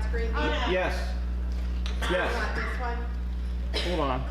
screen? Oh, no. Yes. Yes. Not this one? Hold on.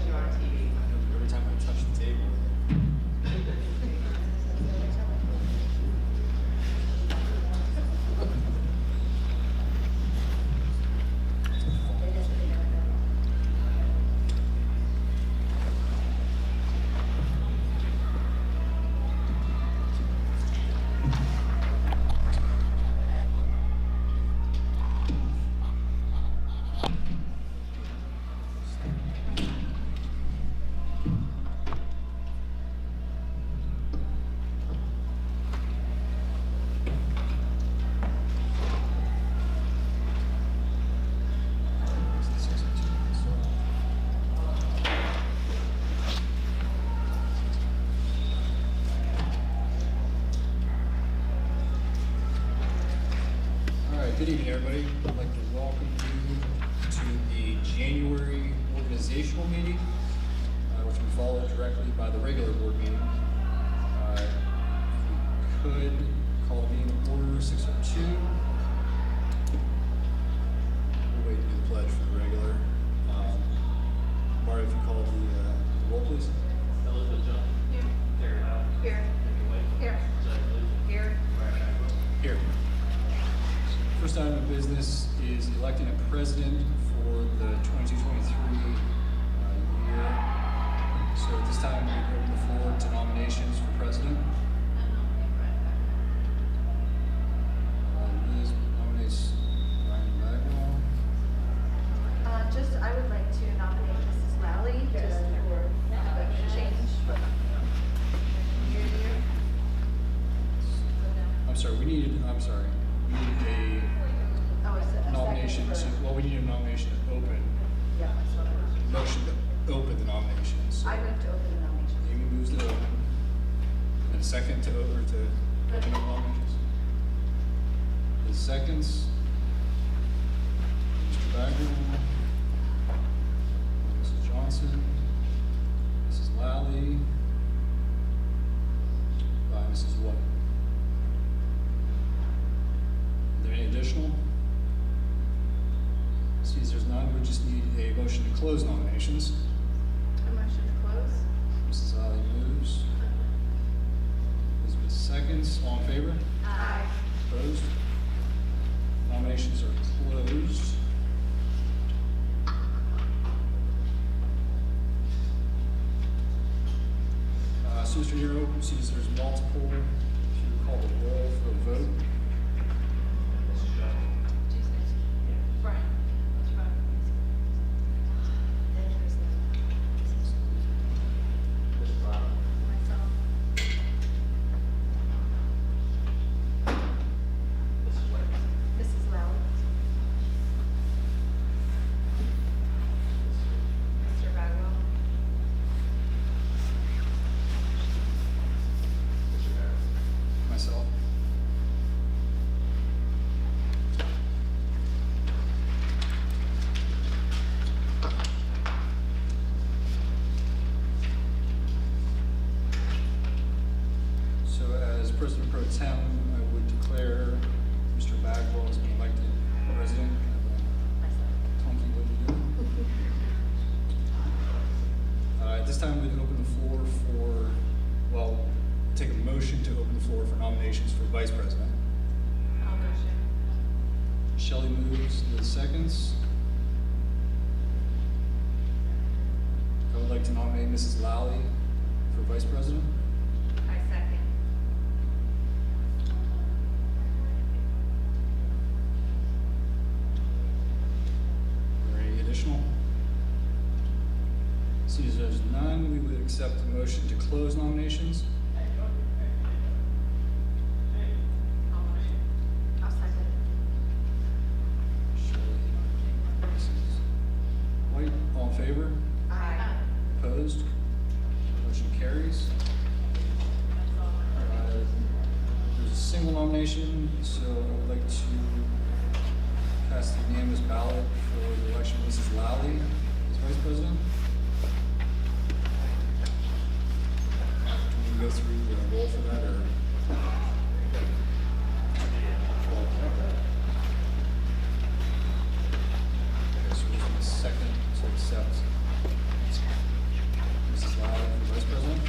You're on TV. Every time I touch the table. All right, good evening, everybody. I'd like to welcome you to the January organizational meeting, which will be followed directly by the regular board meeting. If we could call the meeting to order 6:02. We'll wait to do the pledge for the regular. Marty, if you call the roll, please. Elizabeth Jones. Here. Terry Howell. Here. Amy White. Here. Zach Lucy. Here. Brian Bagwell. Here. First item of business is electing a president for the 22-23 year. So at this time, we open the floor to nominations for president. Liz nominates Brian Bagwell. I would like to nominate Mrs. Lally, just for the change from year to year. We need Oh, is it a a second nomination, for- we need a nomination to open, Yeah, that's what I was. motion to open the nominations. So I move to open the nomination. Amy moves to open. And a second to open the nominations. The seconds. Mr. Bagwell. Mrs. Johnson. Mrs. Lally. By Mrs. White. Are there any additional? Sees there's none, we just need a motion to close nominations. A motion to close? Mrs. Lally moves. Elizabeth seconds. All in favor? Aye. Opposed? Nominations are closed. So Mr. Nero sees there's multiple. If you call the roll for a vote. Mrs. Jones. Brian. Mrs. Lyle. Myself. Mrs. White. Mrs. Lally. Mr. Bagwell. Mr. Barrett. Myself. So as President Pro Tem, I would declare Mr. Bagwell as being elected president. Myself. Tonky, what do you do? this time we'd open the floor for, well, take a motion to open the floor for nominations for vice president. I'll motion. Shelley moves, Liz seconds. I would like to nominate Mrs. Lally for vice president. I second. Or any additional? See, as there's none, we would accept the motion to close nominations. I'll second. Shelley, Mrs. White, all in favor? Aye. Opposed? Motion carries. There's a single nomination, so I would like to cast a unanimous ballot for the election of Mrs. Lally as vice president. Do we go through the roll for that, or? Okay, so there's a second to accept Mrs. Lally for vice president.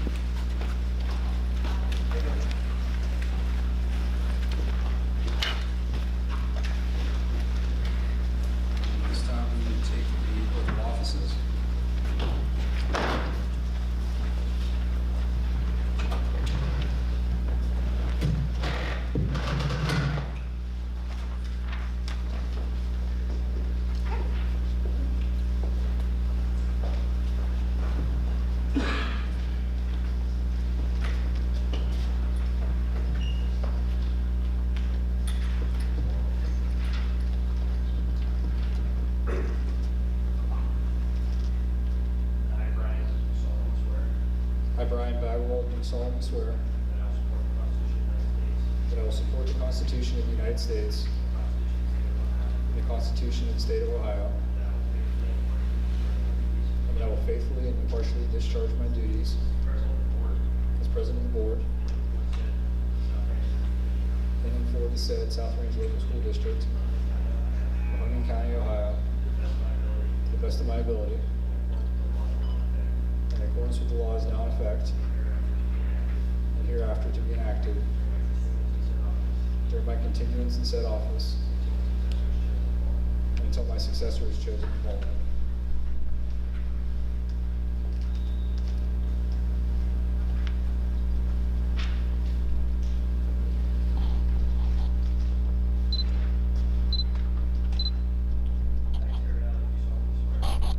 This time we would take the oath of offices. I, Brian, solemnly swear I, Brian Bagwell, do solemnly swear that I will support the Constitution of the United States, that I will support the Constitution of the United States, the Constitution of the State of Ohio, and the Constitution of the State of Ohio, that and that I will faithfully and impartially discharge my duties and as president of the board in and for the said South Range Local School District, Mahoning County, Ohio, to the best of my ability, in accordance with the laws now in effect and hereafter to be enacted during my continuance in said office and until my successor is chosen and qualified.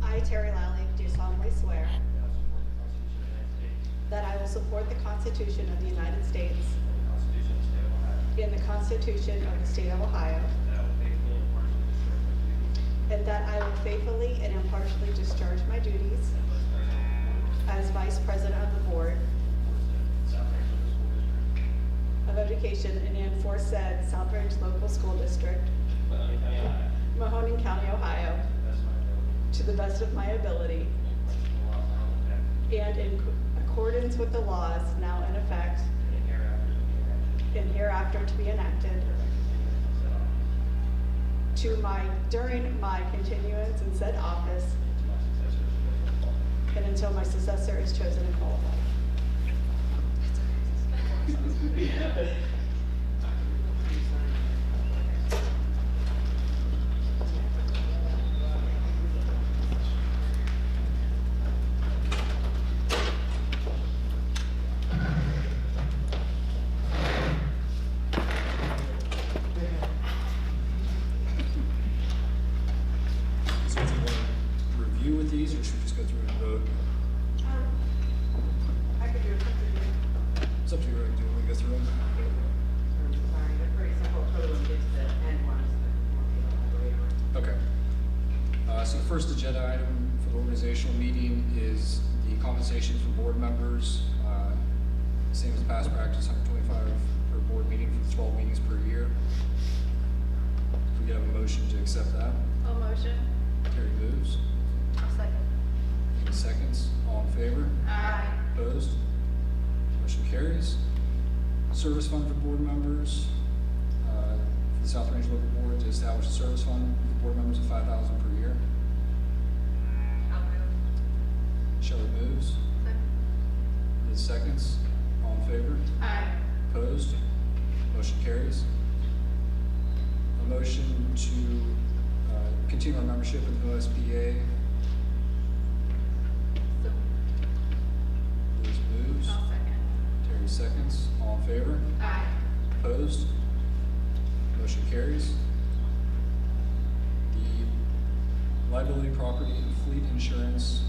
I, Terry Lally, do solemnly swear that I will support the Constitution of the United States that I will support the Constitution of the United States and the Constitution of the State of Ohio, and that I will faithfully and impartially discharge my duties that I will faithfully and impartially discharge my duties as Vice President of the Board South Range Local School District of Education in and for said South Range Local School District, Mahoning County, Ohio, to the best of my ability, and in accordance with the laws now in effect and hereafter to be enacted during my continuance in said office and until my successor is chosen and qualified. Is there anything you want to review with these, or should we just go through and vote? I could do it quickly. It's up to you, right? Do we go through them? I'm sorry, they're pretty simple, probably when we get to the end ones, that won't be able to read on. Okay. So the first agenda item for the organizational meeting is the compensation for board members. Same as past practice, 125 per board meeting for 12 meetings per year. If we could have a motion to accept that. I'll motion. Terry moves. I'll second. Any seconds? All in favor? Aye. Opposed? Motion carries. Service fund for board members. For the South Range Local Board to establish a service fund for board members of $5,000 per year. I'll move. Shelley moves. Opposed? Motion carries. A motion to continue our membership in OSBA. Liz moves. I'll second. Terry seconds. All in favor? Aye. Opposed? Motion carries. The liability, property, and fleet insurance,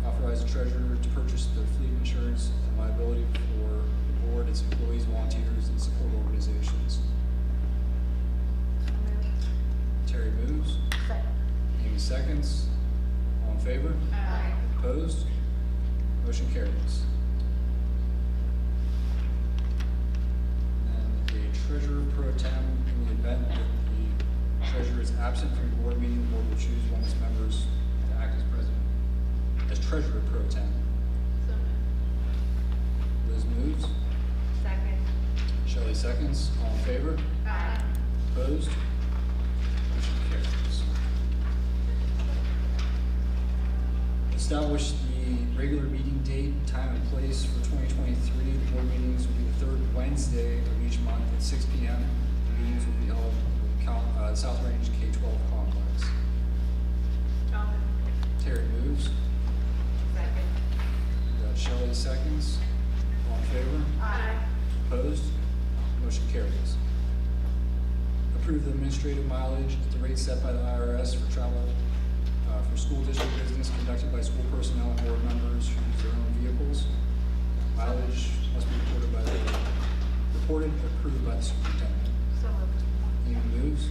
authorize the treasurer to purchase the fleet insurance and liability for the board, its employees, volunteers, and support organizations. So moved. Terry moves. Second. Amy seconds. All in favor? Aye. Opposed? Motion carries. And a treasurer pro tem, in the event that the treasurer is absent from the board meeting, the board will choose one of its members to act as president, as treasurer pro tem. So moved. Liz moves. Second. Shelley seconds. All in favor? Aye. Opposed? Motion carries. Establish the regular meeting date, time, and place for 2023. The board meetings will be the third Wednesday of each month at 6 p.m. The meetings will be held at South Range K-12 complex. I'll move. Terry moves. Second. We got Shelley seconds. All in favor? Aye. Opposed? Motion carries. Approve the administrative mileage at the rate set by the IRS for travel for school district business conducted by school personnel and board members who use their own vehicles. Mileage must be reported and approved by the superintendent. So moved. Amy moves.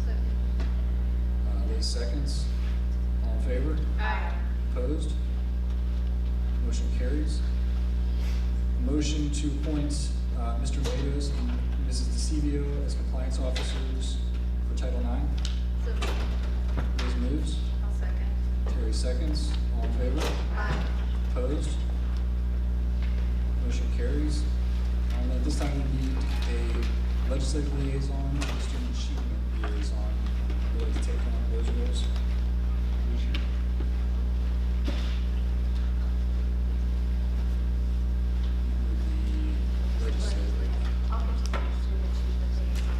Second. Liz seconds. All in favor? Aye. Opposed? Motion carries. Motion to appoint Mr. Matos and Mrs. DeCivio as compliance officers for Title IX. So moved. Liz moves. I'll second. Terry seconds. All in favor? Aye. Opposed? Motion carries. At this time, we need a legislative liaison and a student achievement liaison. Would you like to take on those roles? The legislative. I'll continue to student achievement liaison.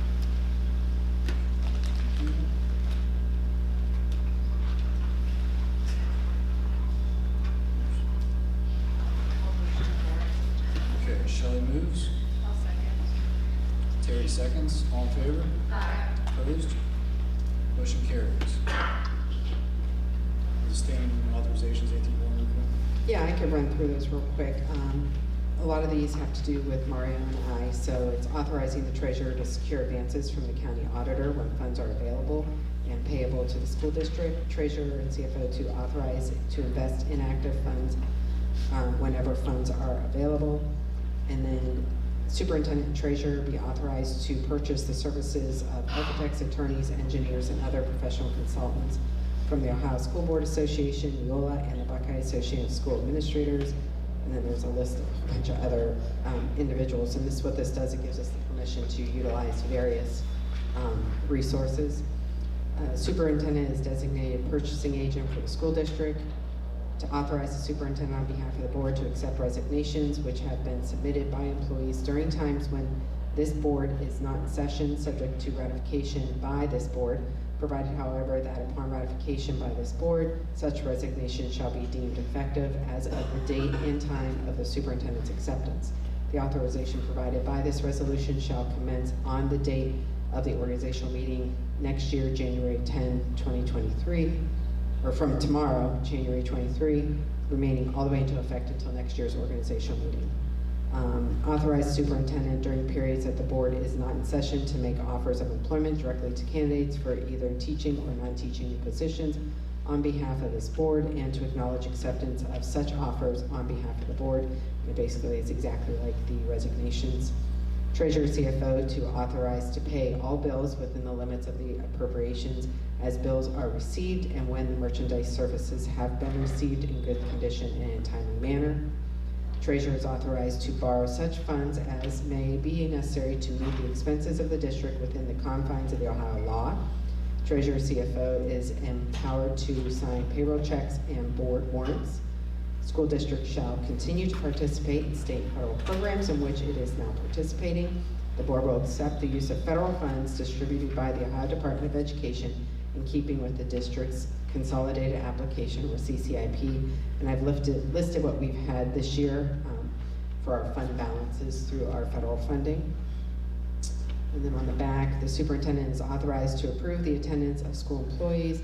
Okay, Shelley moves. I'll second. Terry seconds. All in favor? Aye. Opposed? Motion carries. The standing authorizations, anything you want to review? Yeah, I could run through those real quick. A lot of these have to do with Mario and I, so it's authorizing the treasurer to secure advances from the county auditor when funds are available and payable to the school district, treasurer and CFO to authorize to invest in active funds whenever funds are available. And then superintendent and treasurer be authorized to purchase the services of architects, attorneys, engineers, and other professional consultants from the Ohio School Board Association, Neola, and the Buckeye Association of School Administrators. And then there's a list of a bunch of other individuals. And this is what this does. It gives us the permission to utilize various resources. Superintendent is designated purchasing agent for the school district to authorize the superintendent on behalf of the board to accept resignations which have been submitted by employees during times when this board is not in session, subject to ratification by this board, provided, however, that upon ratification by this board, such resignation shall be deemed effective as of the date and time of the superintendent's acceptance. The authorization provided by this resolution shall commence on the date of the organizational meeting next year, January 10, 2023, or from tomorrow, January 23, remaining all the way into effect until next year's organizational meeting. Authorize superintendent during periods that the board is not in session to make offers of employment directly to candidates for either teaching or non-teaching positions on behalf of this board and to acknowledge acceptance of such offers on behalf of the board. And basically, it's exactly like the resignations. Treasurer CFO to authorize to pay all bills within the limits of the appropriations as bills are received and when the merchandise services have been received in good condition and in a timely manner. Treasurer is authorized to borrow such funds as may be necessary to meet the expenses of the district within the confines of the Ohio law. Treasurer CFO is empowered to sign payroll checks and board warrants. School district shall continue to participate in state and federal programs in which it is now participating. The board will accept the use of federal funds distributed by the Ohio Department of Education in keeping with the district's consolidated application or CCIP. And I've listed what we've had this year for our fund balances through our federal funding. And then on the back, the superintendent is authorized to approve the attendance of school employees,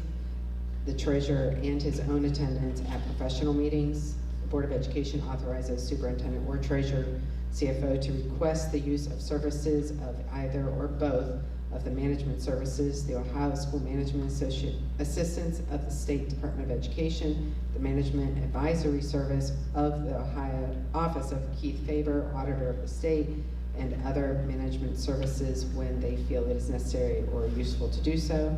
the treasurer, and his own attendance at professional meetings. The Board of Education authorizes superintendent or treasurer, CFO to request the use of services of either or both of the management services, the Ohio School Management Assistance of the State Department of Education, the Management Advisory Service of the Ohio Office of Keith Faber, Auditor of the State, and other management services when they feel it is necessary or useful to do so.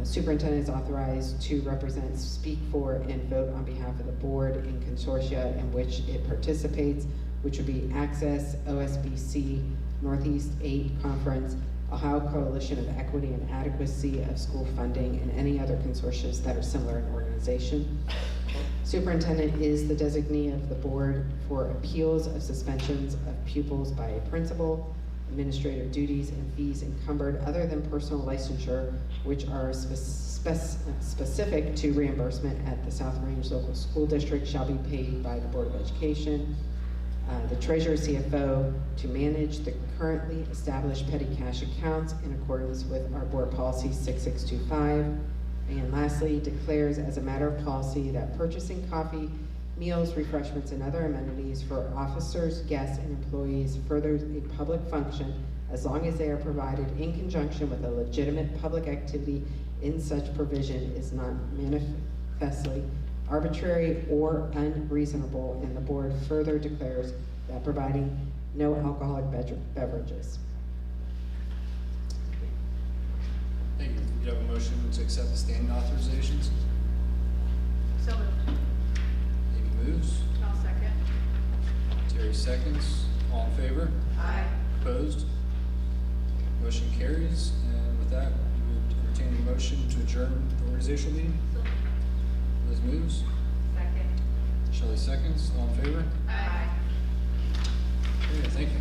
Superintendent is authorized to represent, speak for, and vote on behalf of the board in consortia in which it participates, which would be Access, OSBC, Northeast 8 Conference, Ohio Coalition of Equity and Adequacy of School Funding, and any other consortia that are similar in organization. Superintendent is the designee of the board for appeals of suspensions of pupils by a principal, administrative duties and fees encumbered other than personal licensure, which are specific to reimbursement at the South Range Local School District, shall be paid by the Board of Education. The treasurer CFO to manage the currently established petty cash accounts in accordance with our board policy 6625. And lastly, declares as a matter of policy that purchasing coffee, meals, refreshments, and other amenities for officers, guests, and employees furthers a public function as long as they are provided in conjunction with a legitimate public activity in such provision is not manifestly arbitrary or unreasonable, and the board further declares that providing no alcoholic beverages. Thank you. Do you have a motion to accept the standing authorizations? So moved. Amy moves. I'll second. Terry seconds. All in favor? Aye. Opposed? Motion carries. And with that, we would entertain a motion to adjourn the organizational meeting. So moved. Liz moves. Second. Shelley seconds. All in favor? Aye. Okay, thank you.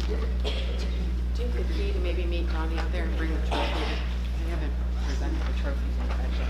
Do you think we maybe meet Donnie out there and bring the trophy? We haven't presented the trophies in yet.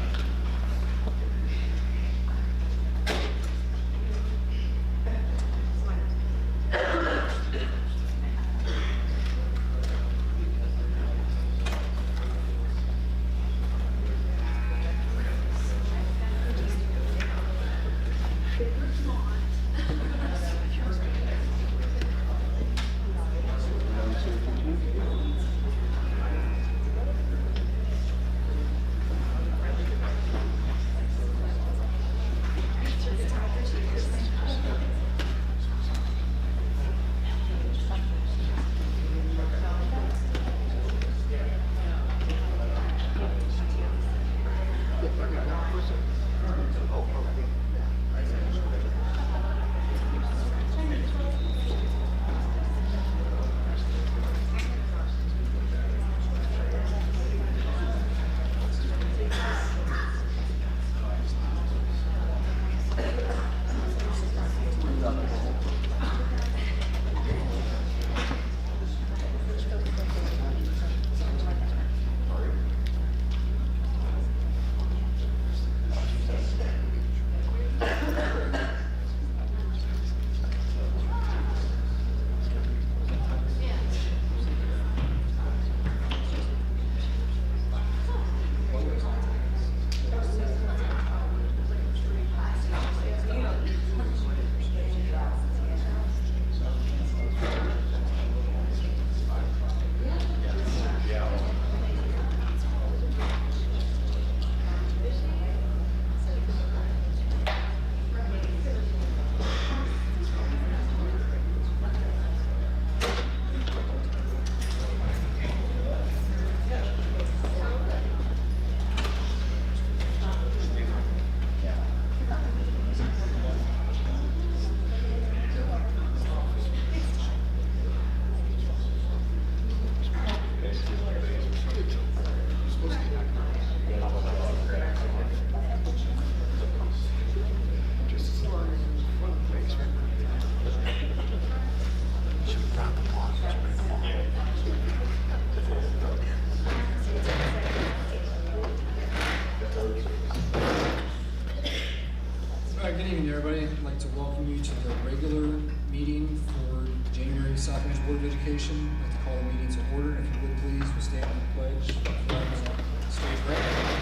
like to welcome you to the regular meeting for January South Branch Board of Education. I'd like to call the meeting to order. If you would please, we stand on the pledge. Flag is on the stage right.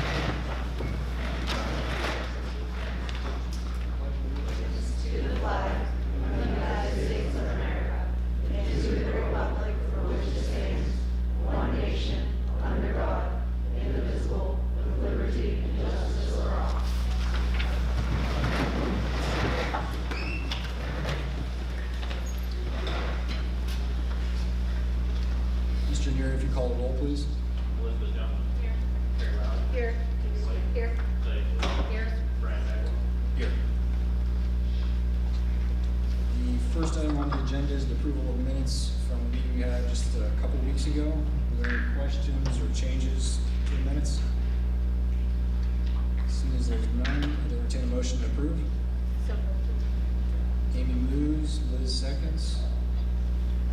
Mr. Neary, if you call the roll, please. Elizabeth Jones. Here. Terry Riley. Here. Here. Jay Moore. Here. Brian Bagwell. Here. The first item on the agenda is the approval of minutes from a meeting we had just a couple weeks ago. Were there any questions or changes to the minutes? As soon as there's none, I'd entertain a motion to approve. So Amy moves, Liz seconds.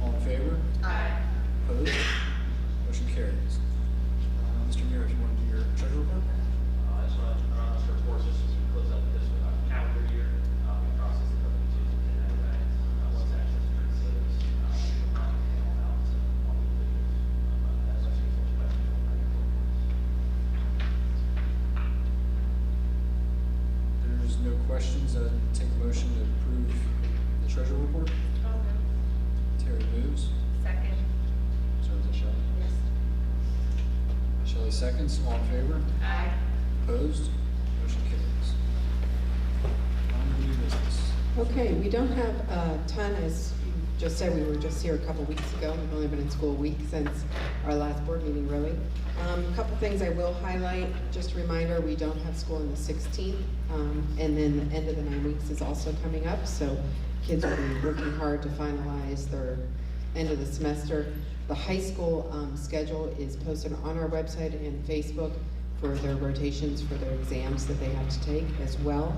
All in favor? Aye. Opposed? Motion carries. Mr. Muir, if you want to do your treasurer report? That's what our report just as we close out this calendar year. We processed a couple of changes in that event. What's access to service, panel balance, and all the figures. That's actually full spectrum. There's no questions. Take a motion to approve the treasurer report. Terry moves. Second. So is it Shelley? Yes. Shelley seconds. All in favor? Aye. Opposed? Motion carries. On to new business. Okay, we don't have a ton, as you just said, we were just here a couple weeks ago. We've only been in school a week since our last board meeting, really. A couple things I will highlight, just a reminder, we don't have school on the 16th, and then the end of the 9 weeks is also coming up, so kids will be working hard to finalize their end of the semester. The high school schedule is posted on our website and Facebook for their rotations for their exams that they have to take as well.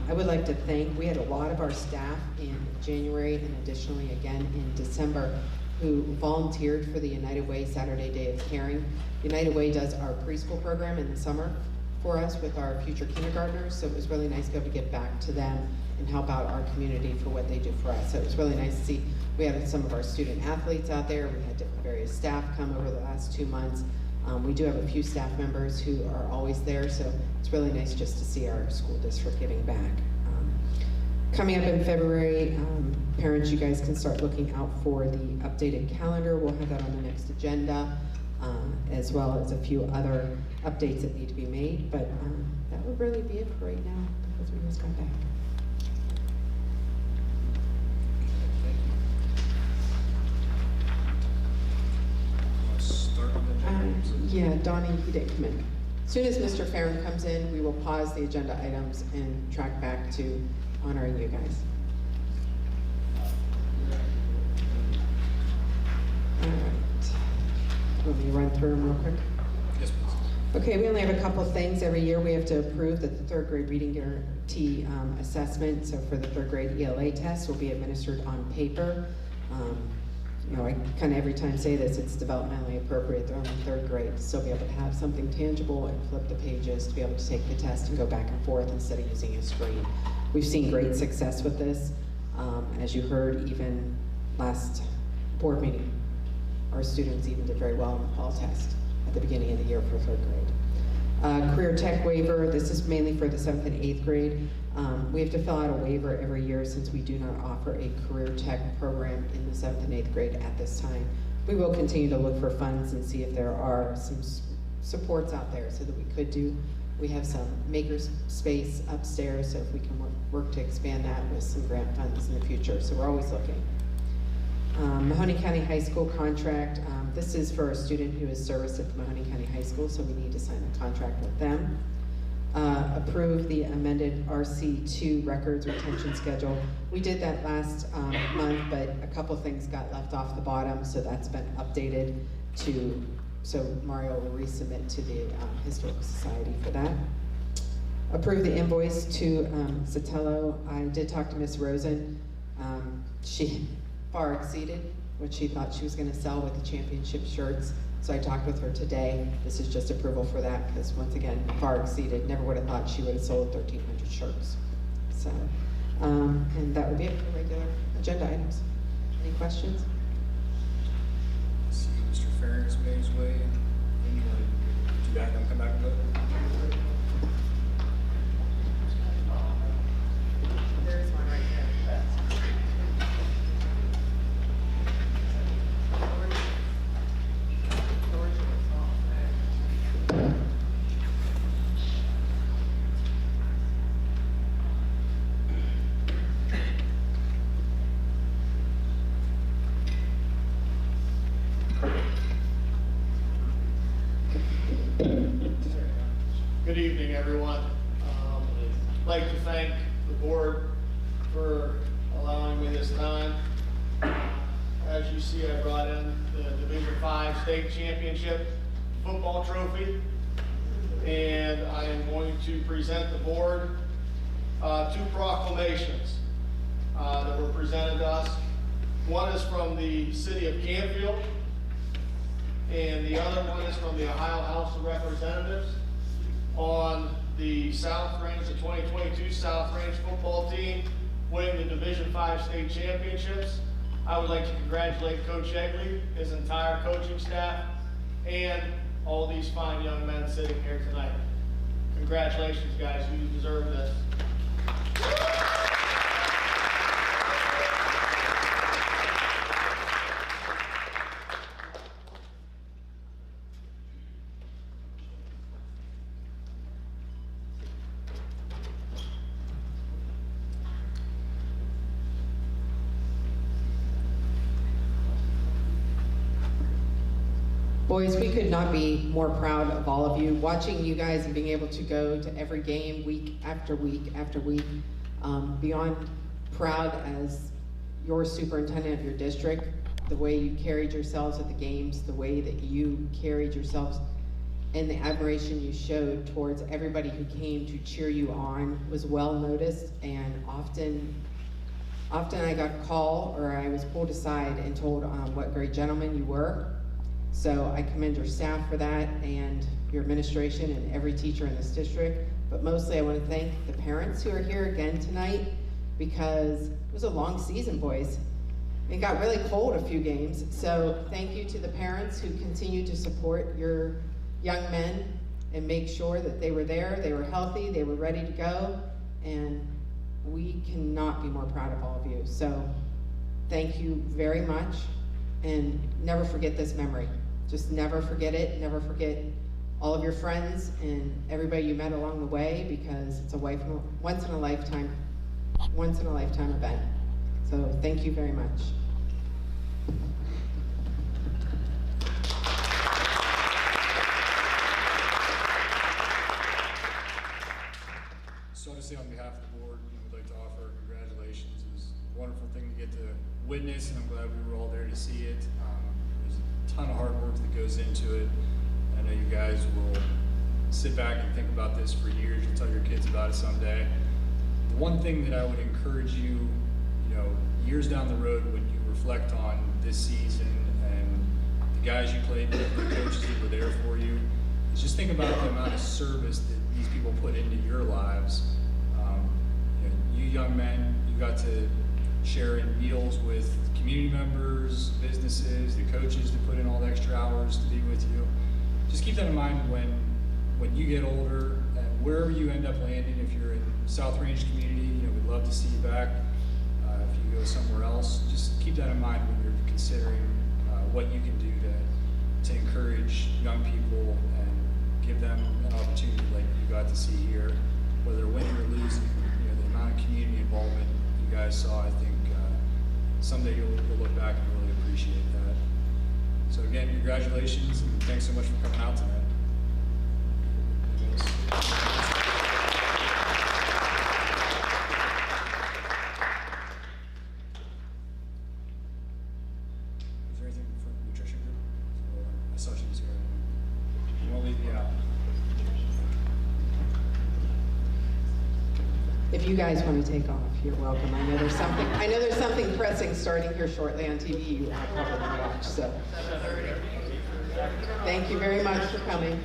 I would like to thank, we had a lot of our staff in January and additionally again in December who volunteered for the United Way Saturday Day of Caring. United Way does our preschool program in the summer for us with our future kindergartners, so it was really nice to be able to get back to them and help out our community for what they do for us. So it was really nice to see, we had some of our student athletes out there, we had various staff come over the last 2 months. We do have a few staff members who are always there, so it's really nice just to see our school district getting back. Coming up in February, parents, you guys can start looking out for the updated calendar. We'll have that on the next agenda, as well as a few other updates that need to be made, but that would really be it for right now, because we just got back. Thank you. Want to start with the agenda? Yeah, Donnie, he didn't come in. As soon as Mr. Farron comes in, we will pause the agenda items and track back to honoring you guys. All right. Let me run through them real quick. Yes, please. Okay, we only have a couple things. Every year we have to approve that the third grade reading guarantee assessment, so for the third grade ELA test, will be administered on paper. You know, I kind of every time say this, it's developmentally appropriate. They're only third grade, to still be able to have something tangible and flip the pages, to be able to take the test and go back and forth instead of using a screen. We've seen great success with this. As you heard, even last board meeting, our students even did very well in the fall test at the beginning of the year for third grade. Career Tech waiver, this is mainly for the 7th and 8th grade. We have to fill out a waiver every year since we do not offer a Career Tech program in the 7th and 8th grade at this time. We will continue to look for funds and see if there are some supports out there so that we could do. We have some maker space upstairs, so if we can work to expand that with some grant funds in the future, so we're always looking. Mahoning County High School contract. This is for a student who is serviced at the Mahoning County High School, so we need to sign a contract with them. Approve the amended RC2 records retention schedule. We did that last month, but a couple things got left off the bottom, so that's been updated to, so Mario will resubmit to the Historical Society for that. Approve the invoice to Sotelo. I did talk to Miss Rosen. She far exceeded what she thought she was going to sell with the championship shirts. So I talked with her today. This is just approval for that because once again, far exceeded. Never would have thought she would have sold 1,300 shirts. So And that would be it for regular agenda items. Any questions? See Mr. Ferris made his way in. Do you come back and vote? There is one right there. Good evening, everyone. I'd like to thank the board for allowing me this time. As you see, I brought in the Division V State Championship football trophy, and I am going to present the board two proclamations that were presented to us. One is from the city of Canfield, and the other one is from the Ohio House of Representatives on the South Range, the 2022 South Range football team winning the Division V state championships. I would like to congratulate Coach Egley, his entire coaching staff, and all these fine young men sitting here tonight. Congratulations, guys, you deserve this. Boys, we could not be more proud of all of you. Watching you guys and being able to go to every game week after week after week. Beyond proud as your superintendent of your district, the way you carried yourselves at the games, the way that you carried yourselves, and the admiration you showed towards everybody who came to cheer you on was well noticed. And often I got a call or I was pulled aside and told what great gentlemen you were. So I commend your staff for that and your administration and every teacher in this district. But mostly I want to thank the parents who are here again tonight, because it was a long season, boys. It got really cold a few games. So thank you to the parents who continue to support your young men and make sure that they were there, they were healthy, they were ready to go. And we cannot be more proud of all of you. So thank you very much, and never forget this memory. Just never forget it. Never forget all of your friends and everybody you met along the way, because it's a once in a lifetime event. So thank you very much. So to say, on behalf of the board, we'd like to offer congratulations. It was a wonderful thing to get to witness, and I'm glad we were all there to see it. There's a ton of hard work that goes into it. I know you guys will sit back and think about this for years. You'll tell your kids about it someday. The one thing that I would encourage you, years down the road, when you reflect on this season and the guys you played with, the coaches that were there for you, is just think about the amount of service that these people put into your lives. You young men, you got to share in meals with community members, businesses, the coaches that put in all the extra hours to be with you. Just keep that in mind when you get older, and wherever you end up landing. If you're in South Range community, we'd love to see you back. If you go somewhere else, just keep that in mind when you're considering what you can do to encourage young people and give them an opportunity like you got to see here, whether winning or losing. The amount of community involvement you guys saw, I think someday you'll look back and really appreciate that. So again, congratulations, and thanks so much for coming out tonight. Is there anything from the nutrition group? Or I saw she was here. You won't leave me out. If you guys want to take off, you're welcome. I know there's something pressing starting here shortly on TV you probably want to watch. So thank you very much for coming.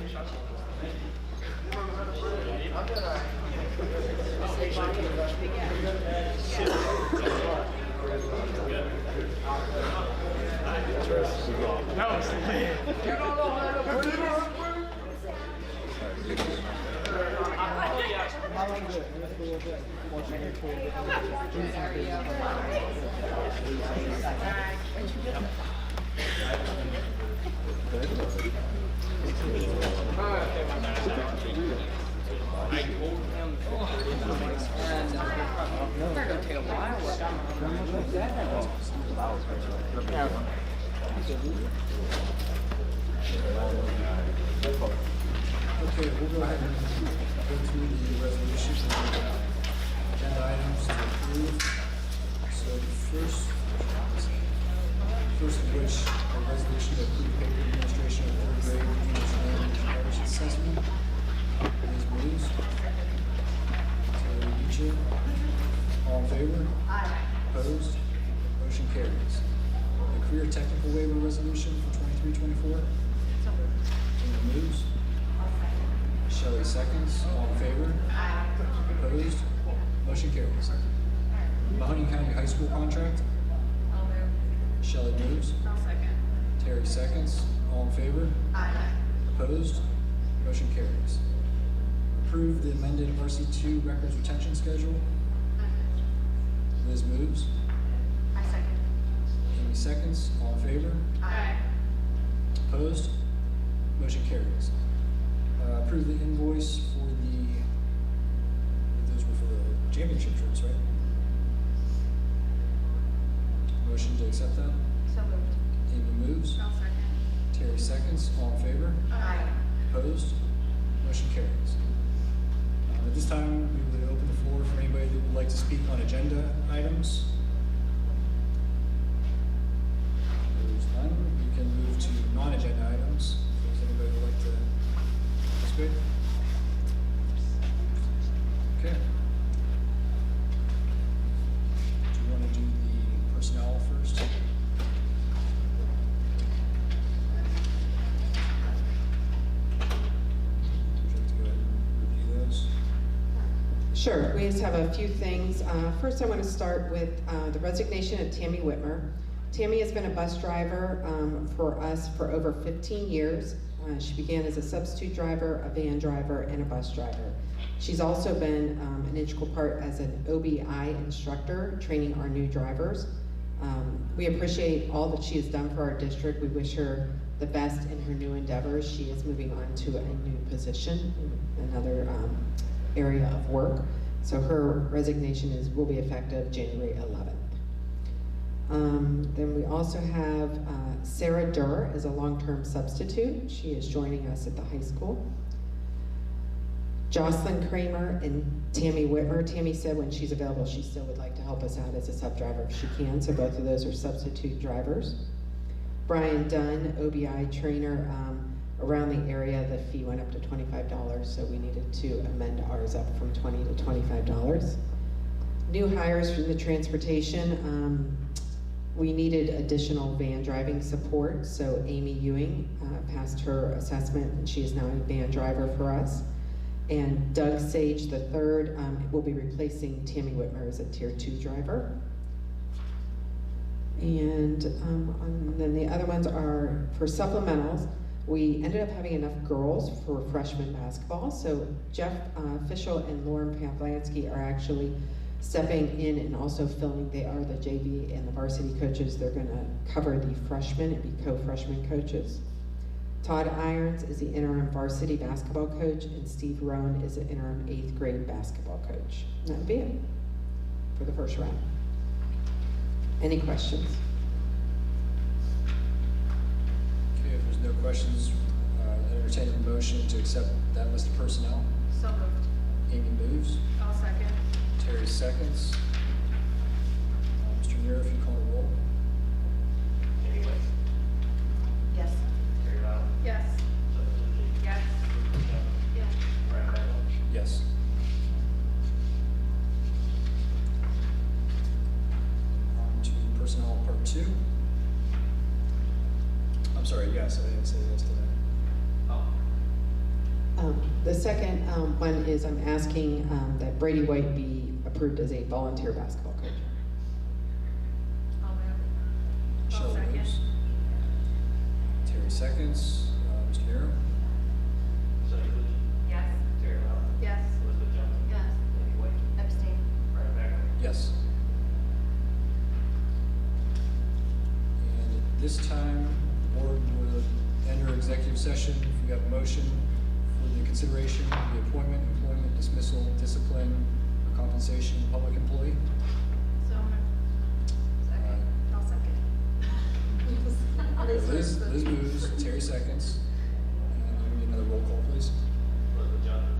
Better go take a while. Okay, we'll go ahead and go through the resolutions and agenda items to approve. So the first of which, a resolution to approve paper administration of third grade English language Irish assessment. Ms. Blues. Terry Echa. All in favor? Aye. Opposed? Motion carries. The career technical waiver resolution for 23-24. So moved. Tina moves. I'll second. Shelley seconds. All in favor? Aye. Opposed? Motion carries. Mahoning County High School contract. I'll move. Shelley moves. I'll second. Terry seconds. All in favor? Aye. Opposed? Motion carries. Approve the amended RC2 records retention schedule. Liz moves. I second. Amy seconds. All in favor? Aye. Opposed? Motion carries. Approve the invoice for those were for the championship trips, right? Motion to accept that. So moved. Amy moves. I'll second. Terry seconds. All in favor? Aye. Opposed? Motion carries. At this time, we would open the floor for anybody that would like to speak on agenda items. There's none. We can move to non-agenda items. Does anybody would like to speak? Okay. Do you want to do the personnel first? Would you like to go ahead and review those? Sure, we just have a few things. First, I want to start with the resignation of Tammy Whitmer. Tammy has been a bus driver for us for over 15 years. She began as a substitute driver, a van driver, and a bus driver. She's also been an integral part as an OBI instructor, training our new drivers. We appreciate all that she has done for our district. We wish her the best in her new endeavors. She is moving on to a new position in another area of work. So her resignation will be effective January 11th. Then we also have Sarah Durr as a long-term substitute. She is joining us at the high school. Jocelyn Kramer and Tammy Whitmer. Tammy said when she's available, she still would like to help us out as a sub driver if she can. So both of those are substitute drivers. Brian Dunn, OBI trainer. Around the area, the fee went up to $25, so we needed to amend ours up from $20 to $25. New hires from the transportation. We needed additional van driving support, so Amy Ewing passed her assessment, and she is now a van driver for us. And Doug Sage III will be replacing Tammy Whitmer as a Tier 2 driver. And then the other ones are for supplementals. We ended up having enough girls for freshman basketball, so Jeff Fischel and Lauren Pavlansky are actually stepping in and also filling. They are the JV and the varsity coaches. They're going to cover the freshmen and be co-freshman coaches. Todd Irons is the interim varsity basketball coach, and Steve Rowan is the interim 8th grade basketball coach. And that would be it for the first round. Any questions? Okay, if there's no questions, entertain a motion to accept that list of personnel. So moved. Amy moves. I'll second. Terry seconds. Mr. Nero, if you call the roll. Amy West. Yes. Terry Lau. Yes. Justin Lindsay. Yes. Bruce Jones. Yes. Brian Bagwell. Yes. On to personnel part 2. I'm sorry, yes, I didn't say yes to that. Oh. The second one is I'm asking that Brady White be approved as a volunteer basketball coach. I'll move. Michelle Second. moves. Terry seconds. Mr. Nero? Sonny Bush, Yes. Terry Lau, Yes. Elizabeth Johnson, Yes. Danny White, Abstain. Brian Backer. Yes. And at this time, the board will enter executive session. If we have a motion for the consideration of the appointment, employment, dismissal, discipline, or compensation of public employee. So moved. Second. I'll second. Liz moves, Terry seconds. And we need another roll call, please. Elizabeth Johnson,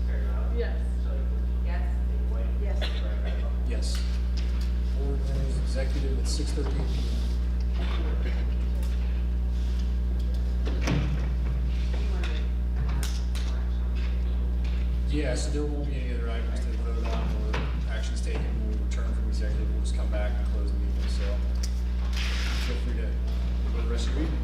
Terry Lau. Yes. Sonny Bush, Yes. Danny White. Yes. Brian Backer. Yes. Board enters executive at 6:38 p.m. Yeah, so there won't be any other items to vote on or actions taken when we return from executive. We'll just come back and close the meeting, so feel free to go the rest of your evening.